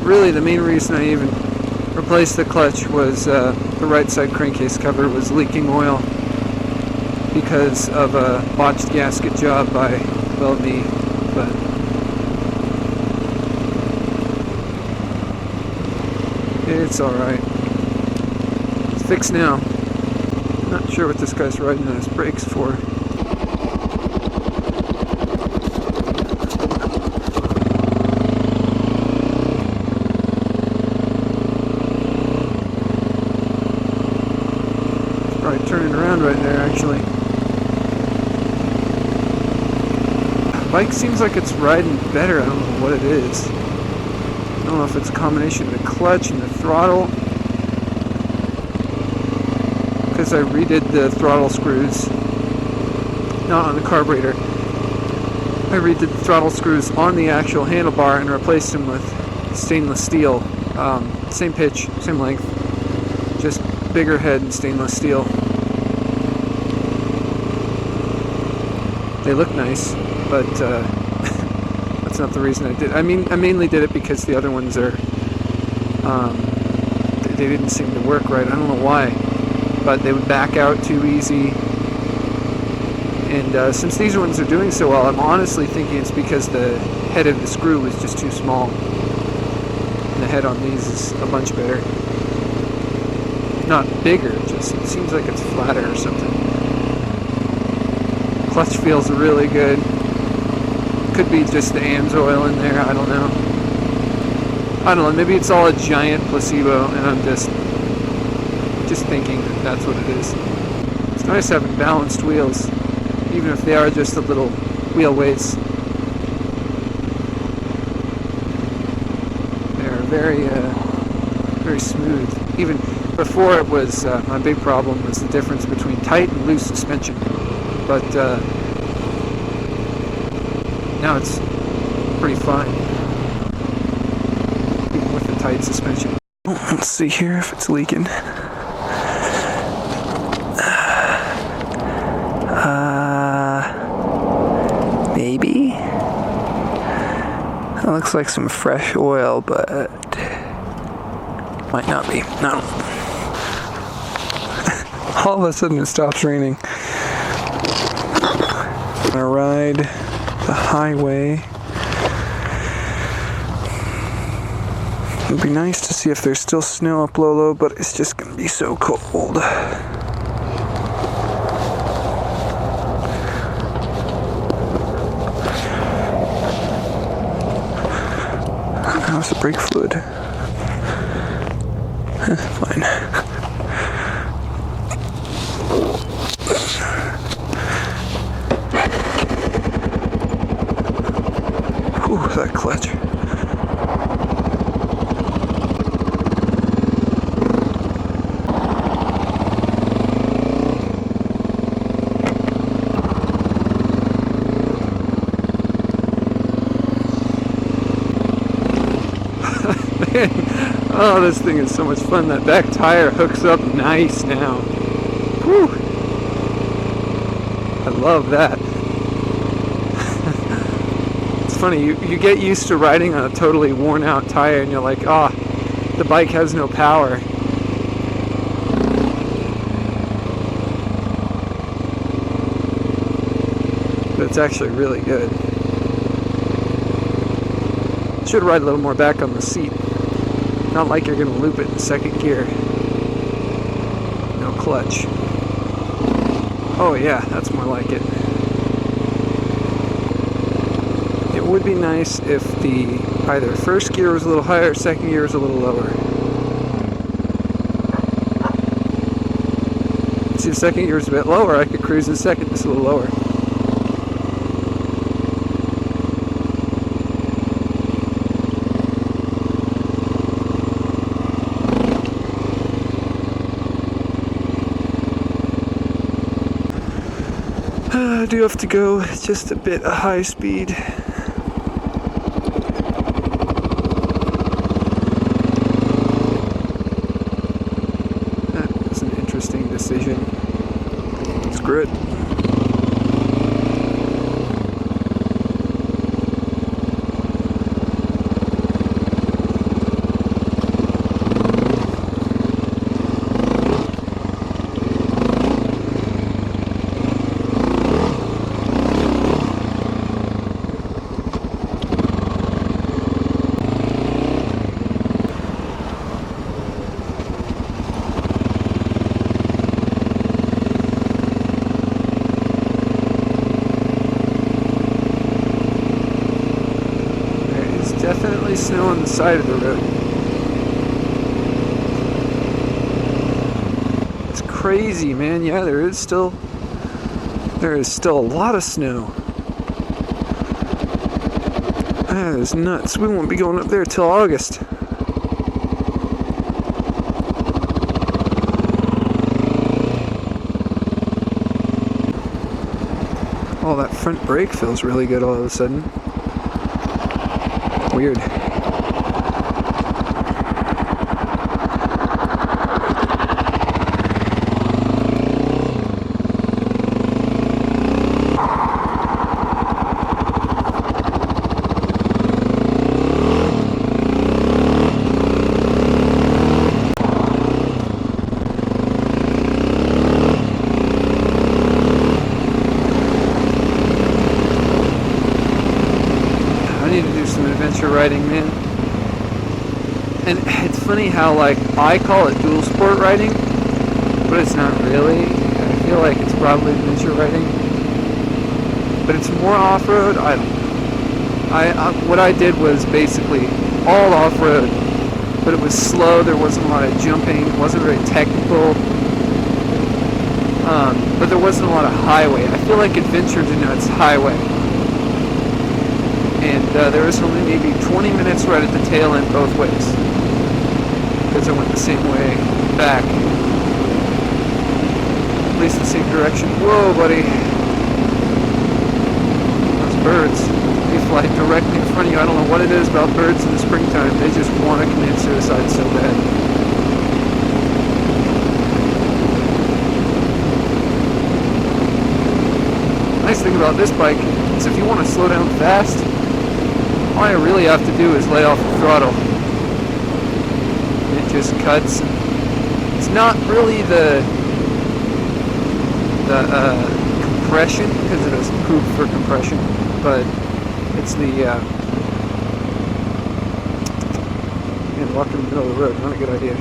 really the main reason I even replaced the clutch was the right side crankcase cover was leaking oil because of a botched gasket job by me, but it's alright. It's fixed now. Not sure what this guy's riding on his brakes for. He's probably turning around right there, actually. The bike seems like it's riding better. I don't know what it is. I don't know if it's a combination of the clutch and the throttle, because I redid the throttle screws, not on the carburetor. I redid the throttle screws on the actual handlebar and replaced them with stainless steel. Same pitch, same length, just bigger head and stainless steel. They look nice, but that's not the reason I did. I mainly did it because the other ones are, they didn't seem to work right. I don't know why, but they would back out too easy. And since these ones are doing so well, I'm honestly thinking it's because the head of the screw was just too small. And the head on these is a bunch better. Not bigger, just it seems like it's flatter or something. Clutch feels really good. Could be just the AMSOIL in there, I don't know. I don't know, maybe it's all a giant placebo and I'm just thinking that that's what it is. It's nice having balanced wheels, even if they are just the little wheel weights. They're very smooth. Even before, it was my big problem was the difference between tight and loose suspension. But now it's pretty fine, even with the tight suspension. Let's see here if it's leaking. Maybe. That looks like some fresh oil, but might not be. No. All of a sudden it stops raining. I'm gonna ride the highway. It'd be nice to see if there's still snow up low, but it's just gonna be so cold. How's the brake fluid? Fine. Ooh, that clutch. Oh, this thing is so much fun. That back tire hooks up nice now. Whew. I love that. It's funny, you get used to riding on a totally worn out tire and you're like, oh, the bike has no power. But it's actually really good. Should ride a little more back on the seat. Not like you're going to loop it in second gear. No clutch. Oh yeah, that's more like it. It would be nice if the either first gear was a little higher or second gear was a little lower. See, if second gear is a bit lower, I could cruise in second just a little lower. I do have to go just a bit high speed. That was an interesting decision. Screw it. snow on the side of the road. It's crazy, man. Yeah, there is still a lot of snow. That is nuts. We won't be going up there till August. Oh, that front brake feels really good all of a sudden. Weird. Adventure riding, man. And it's funny how, like, I call it dual sport riding, but it's not really. I feel like it's probably adventure riding, but it's more off-road. I don't know. What I did was basically all off-road, but it was slow. There wasn't a lot of jumping. It wasn't very technical, but there wasn't a lot of highway. I feel like adventure denotes highway. And there was only maybe 20 minutes right at the tail end both ways, because I went the same way back, at least the same direction. Whoa, buddy. Those birds, they fly directly in front of you. I don't know what it is about birds in the springtime. They just want to commit suicide so bad. Nice thing about this bike is if you want to slow down fast, all I really have to do is lay off the throttle. It just cuts. It's not really the compression, because it doesn't poop for compression, but it's the man, walking in the middle of the road, not a good idea.